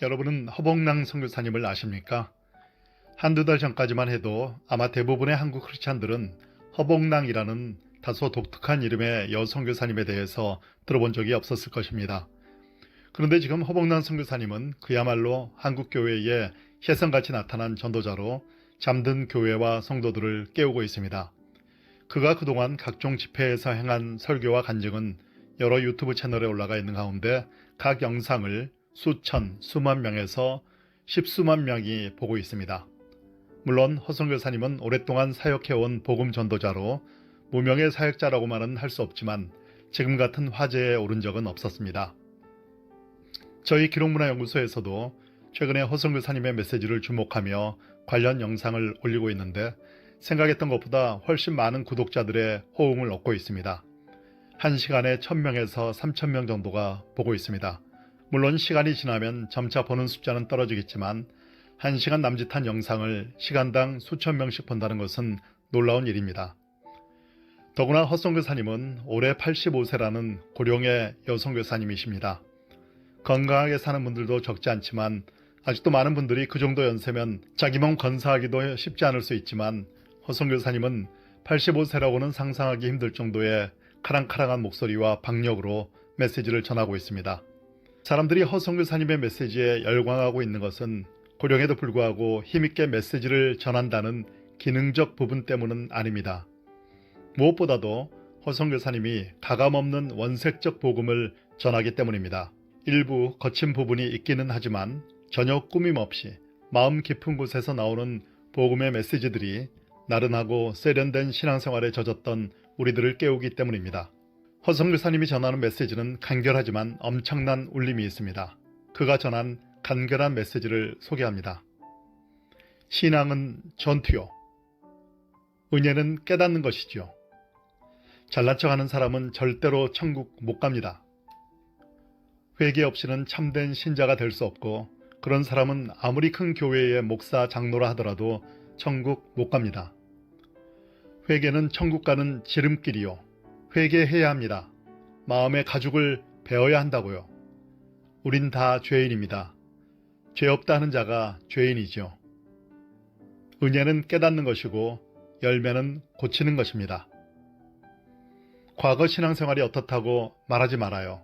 여러분은 허복랑 선교사님을 아십니까? 한두 달 전까지만 해도 아마 대부분의 한국 크리스찬들은 허복랑이라는 다소 독특한 이름의 여선교사님에 대해서 들어본 적이 없었을 것입니다. 그런데 지금 허복랑 선교사님은 그야말로 한국 교회에 혜성같이 나타난 전도자로 잠든 교회와 성도들을 깨우고 있습니다. 그가 그동안 각종 집회에서 행한 설교와 간증은 여러 유튜브 채널에 올라가 있는 가운데 각 영상을 수천, 수만 명에서 십수만 명이 보고 있습니다. 물론 허선교사님은 오랫동안 사역해온 복음 전도자로 무명의 사역자라고만은 할 수 없지만 지금 같은 화제에 오른 적은 없었습니다. 저희 기록문화연구소에서도 최근에 허선교사님의 메시지를 주목하며 관련 영상을 올리고 있는데 생각했던 것보다 훨씬 많은 구독자들의 호응을 얻고 있습니다. 1시간에 1000명에서 3000명 정도가 보고 있습니다. 물론 시간이 지나면 점차 보는 숫자는 떨어지겠지만 1시간 남짓한 영상을 시간당 수천 명씩 본다는 것은 놀라운 일입니다. 더구나 허선교사님은 올해 85세라는 고령의 여성교사님이십니다. 건강하게 사는 분들도 적지 않지만 아직도 많은 분들이 그 정도 연세면 자기 몸 건사하기도 쉽지 않을 수 있지만 허선교사님은 85세라고는 상상하기 힘들 정도의 카랑카랑한 목소리와 박력으로 메시지를 전하고 있습니다. 사람들이 허선교사님의 메시지에 열광하고 있는 것은 고령에도 불구하고 힘있게 메시지를 전한다는 기능적 부분 때문은 아닙니다. 무엇보다도 허선교사님이 가감없는 원색적 복음을 전하기 때문입니다. 일부 거친 부분이 있기는 하지만 전혀 꾸밈없이 마음 깊은 곳에서 나오는 복음의 메시지들이 나른하고 세련된 신앙생활에 젖었던 우리들을 깨우기 때문입니다. 허선교사님이 전하는 메시지는 간결하지만 엄청난 울림이 있습니다. 그가 전한 간결한 메시지를 소개합니다. 신앙은 전투요. 은혜는 깨닫는 것이지요. 잘난 척하는 사람은 절대로 천국 못 갑니다. 회개 없이는 참된 신자가 될 수 없고 그런 사람은 아무리 큰 교회의 목사 장로라 하더라도 천국 못 갑니다. 회개는 천국 가는 지름길이요. 회개해야 합니다. 마음의 가죽을 베어야 한다고요. 우린 다 죄인입니다. 죄 없다 하는 자가 죄인이죠. 은혜는 깨닫는 것이고 열매는 고치는 것입니다. 과거 신앙생활이 어떻다고 말하지 말아요.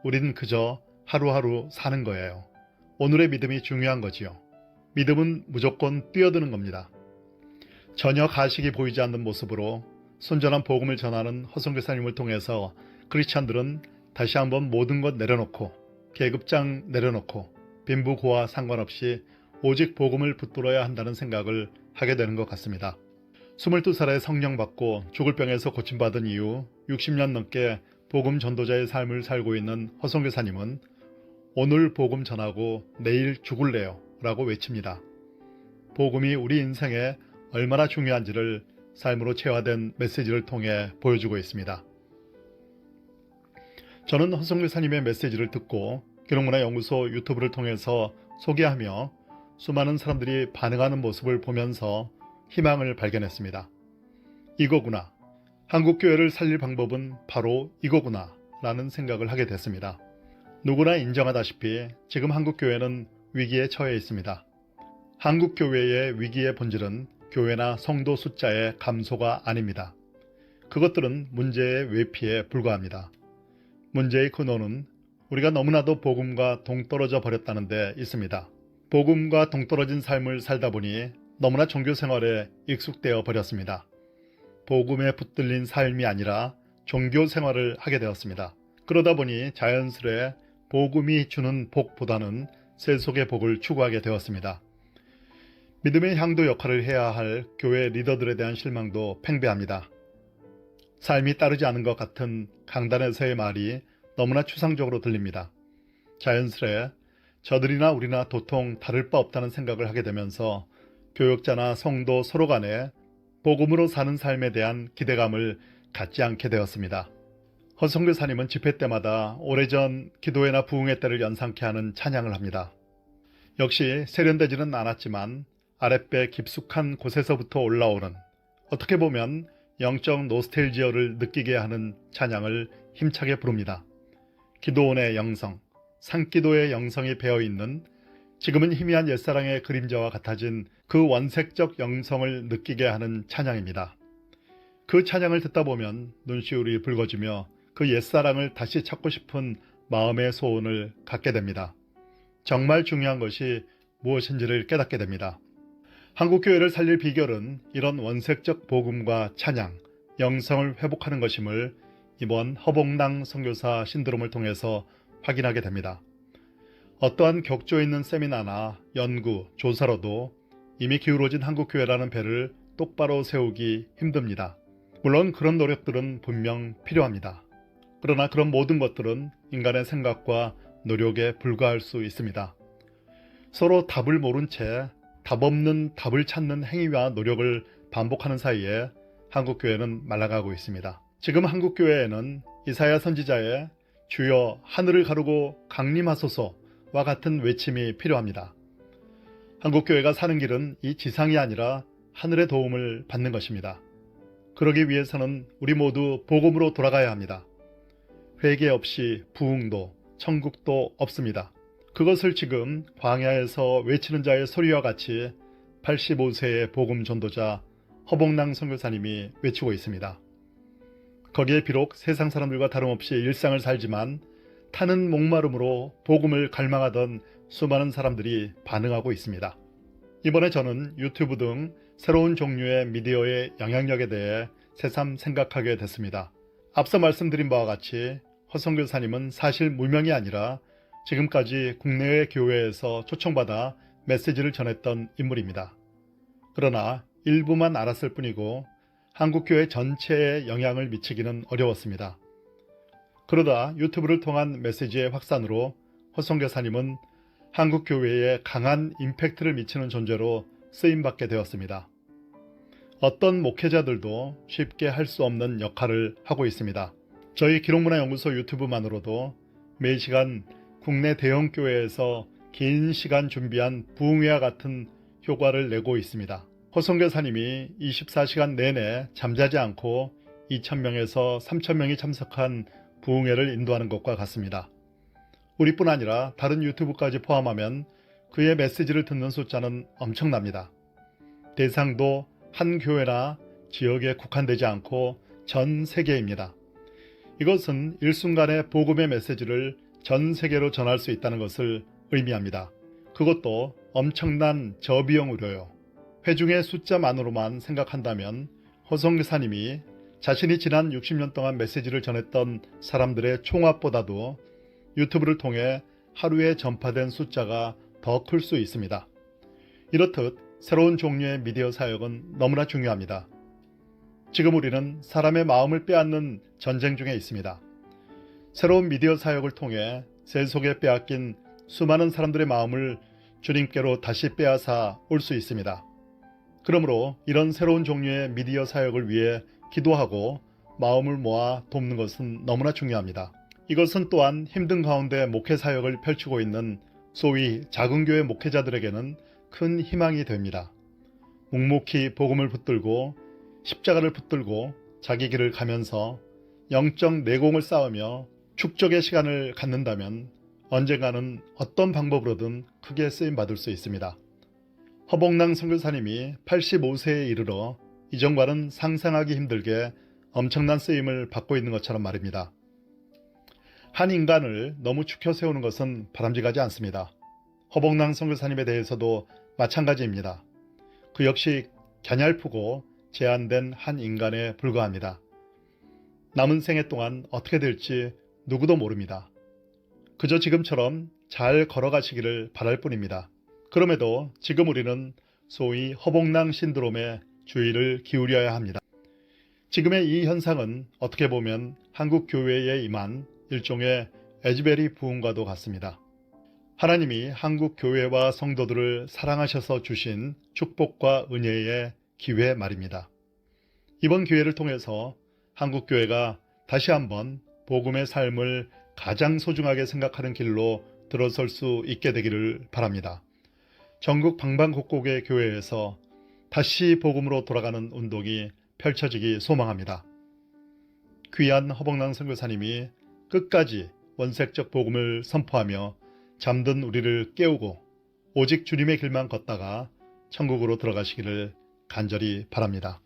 우린 그저 하루하루 사는 거예요. 오늘의 믿음이 중요한 거지요. 믿음은 무조건 뛰어드는 겁니다. 전혀 가식이 보이지 않는 모습으로 순전한 복음을 전하는 허선교사님을 통해서 크리스찬들은 다시 한번 모든 것 내려놓고 계급장 내려놓고 빈부고와 상관없이 오직 복음을 붙들어야 한다는 생각을 하게 되는 것 같습니다. 22살에 성령 받고 죽을 병에서 고침받은 이후 60년 넘게 복음 전도자의 삶을 살고 있는 허선교사님은 오늘 복음 전하고 내일 죽을래요 라고 외칩니다. 복음이 우리 인생에 얼마나 중요한지를 삶으로 체화된 메시지를 통해 보여주고 있습니다. 저는 허선교사님의 메시지를 듣고 기록문화연구소 유튜브를 통해서 소개하며 수많은 사람들이 반응하는 모습을 보면서 희망을 발견했습니다. 이거구나. 한국교회를 살릴 방법은 바로 이거구나 라는 생각을 하게 됐습니다. 누구나 인정하다시피 지금 한국교회는 위기에 처해 있습니다. 한국교회의 위기의 본질은 교회나 성도 숫자의 감소가 아닙니다. 그것들은 문제의 외피에 불과합니다. 문제의 근원은 우리가 너무나도 복음과 동떨어져 버렸다는 데 있습니다. 복음과 동떨어진 삶을 살다 보니 너무나 종교생활에 익숙되어 버렸습니다. 복음에 붙들린 삶이 아니라 종교생활을 하게 되었습니다. 그러다 보니 자연스레 복음이 주는 복보다는 세속의 복을 추구하게 되었습니다. 믿음의 향도 역할을 해야 할 교회 리더들에 대한 실망도 팽배합니다. 삶이 따르지 않은 것 같은 강단에서의 말이 너무나 추상적으로 들립니다. 자연스레 저들이나 우리나 도통 다를 바 없다는 생각을 하게 되면서 교역자나 성도 서로 간에 복음으로 사는 삶에 대한 기대감을 갖지 않게 되었습니다. 허선교사님은 집회 때마다 오래전 기도회나 부흥회 때를 연상케 하는 찬양을 합니다. 역시 세련되지는 않았지만 아랫배 깊숙한 곳에서부터 올라오는 어떻게 보면 영적 노스텔지어를 느끼게 하는 찬양을 힘차게 부릅니다. 기도원의 영성, 산기도의 영성이 배어있는 지금은 희미한 옛사랑의 그림자와 같아진 그 원색적 영성을 느끼게 하는 찬양입니다. 그 찬양을 듣다 보면 눈시울이 붉어지며 그 옛사랑을 다시 찾고 싶은 마음의 소원을 갖게 됩니다. 정말 중요한 것이 무엇인지를 깨닫게 됩니다. 한국교회를 살릴 비결은 이런 원색적 복음과 찬양, 영성을 회복하는 것임을 이번 허봉낭 선교사 신드롬을 통해서 확인하게 됩니다. 어떠한 격조 있는 세미나나 연구, 조사로도 이미 기울어진 한국교회라는 배를 똑바로 세우기 힘듭니다. 물론 그런 노력들은 분명 필요합니다. 그러나 그런 모든 것들은 인간의 생각과 노력에 불과할 수 있습니다. 서로 답을 모른 채 답 없는 답을 찾는 행위와 노력을 반복하는 사이에 한국교회는 말라가고 있습니다. 지금 한국교회에는 이사야 선지자의 주여 하늘을 가르고 강림하소서와 같은 외침이 필요합니다. 한국교회가 사는 길은 이 지상이 아니라 하늘의 도움을 받는 것입니다. 그러기 위해서는 우리 모두 복음으로 돌아가야 합니다. 회개 없이 부흥도 천국도 없습니다. 그것을 지금 광야에서 외치는 자의 소리와 같이 85세의 복음 전도자 허봉낭 선교사님이 외치고 있습니다. 거기에 비록 세상 사람들과 다름없이 일상을 살지만 타는 목마름으로 복음을 갈망하던 수많은 사람들이 반응하고 있습니다. 이번에 저는 유튜브 등 새로운 종류의 미디어의 영향력에 대해 새삼 생각하게 됐습니다. 앞서 말씀드린 바와 같이 허 선교사님은 사실 무명이 아니라 지금까지 국내외 교회에서 초청받아 메시지를 전했던 인물입니다. 그러나 일부만 알았을 뿐이고 한국교회 전체에 영향을 미치기는 어려웠습니다. 그러다 유튜브를 통한 메시지의 확산으로 허 선교사님은 한국교회에 강한 임팩트를 미치는 존재로 쓰임받게 되었습니다. 어떤 목회자들도 쉽게 할 수 없는 역할을 하고 있습니다. 저희 기록문화연구소 유튜브만으로도 매 시간 국내 대형 교회에서 긴 시간 준비한 부흥회와 같은 효과를 내고 있습니다. 허 선교사님이 24시간 내내 잠자지 않고 2,000명에서 3,000명이 참석한 부흥회를 인도하는 것과 같습니다. 우리뿐 아니라 다른 유튜브까지 포함하면 그의 메시지를 듣는 숫자는 엄청납니다. 대상도 한 교회나 지역에 국한되지 않고 전 세계입니다. 이것은 일순간에 복음의 메시지를 전 세계로 전할 수 있다는 것을 의미합니다. 그것도 엄청난 저비용 의료요. 회중의 숫자만으로만 생각한다면 허 선교사님이 자신이 지난 60년 동안 메시지를 전했던 사람들의 총합보다도 유튜브를 통해 하루에 전파된 숫자가 더 클 수 있습니다. 이렇듯 새로운 종류의 미디어 사역은 너무나 중요합니다. 지금 우리는 사람의 마음을 빼앗는 전쟁 중에 있습니다. 새로운 미디어 사역을 통해 세속에 빼앗긴 수많은 사람들의 마음을 주님께로 다시 빼앗아 올 수 있습니다. 그러므로 이런 새로운 종류의 미디어 사역을 위해 기도하고 마음을 모아 돕는 것은 너무나 중요합니다. 이것은 또한 힘든 가운데 목회 사역을 펼치고 있는 소위 작은 교회 목회자들에게는 큰 희망이 됩니다. 묵묵히 복음을 붙들고 십자가를 붙들고 자기 길을 가면서 영적 내공을 쌓으며 축적의 시간을 갖는다면 언젠가는 어떤 방법으로든 크게 쓰임받을 수 있습니다. 허봉낭 선교사님이 85세에 이르러 이전과는 상상하기 힘들게 엄청난 쓰임을 받고 있는 것처럼 말입니다. 한 인간을 너무 축혀 세우는 것은 바람직하지 않습니다. 허봉낭 선교사님에 대해서도 마찬가지입니다. 그 역시 갸냘프고 제한된 한 인간에 불과합니다. 남은 생애 동안 어떻게 될지 누구도 모릅니다. 그저 지금처럼 잘 걸어가시기를 바랄 뿐입니다. 그럼에도 지금 우리는 소위 허봉낭 신드롬에 주의를 기울여야 합니다. 지금의 이 현상은 어떻게 보면 한국 교회에 임한 일종의 에즈베리 부흥과도 같습니다. 하나님이 한국 교회와 성도들을 사랑하셔서 주신 축복과 은혜의 기회 말입니다. 이번 기회를 통해서 한국 교회가 다시 한번 복음의 삶을 가장 소중하게 생각하는 길로 들어설 수 있게 되기를 바랍니다. 전국 방방곡곡의 교회에서 다시 복음으로 돌아가는 운동이 펼쳐지기 소망합니다. 귀한 허봉낭 선교사님이 끝까지 원색적 복음을 선포하며 잠든 우리를 깨우고 오직 주님의 길만 걷다가 천국으로 들어가시기를 간절히 바랍니다.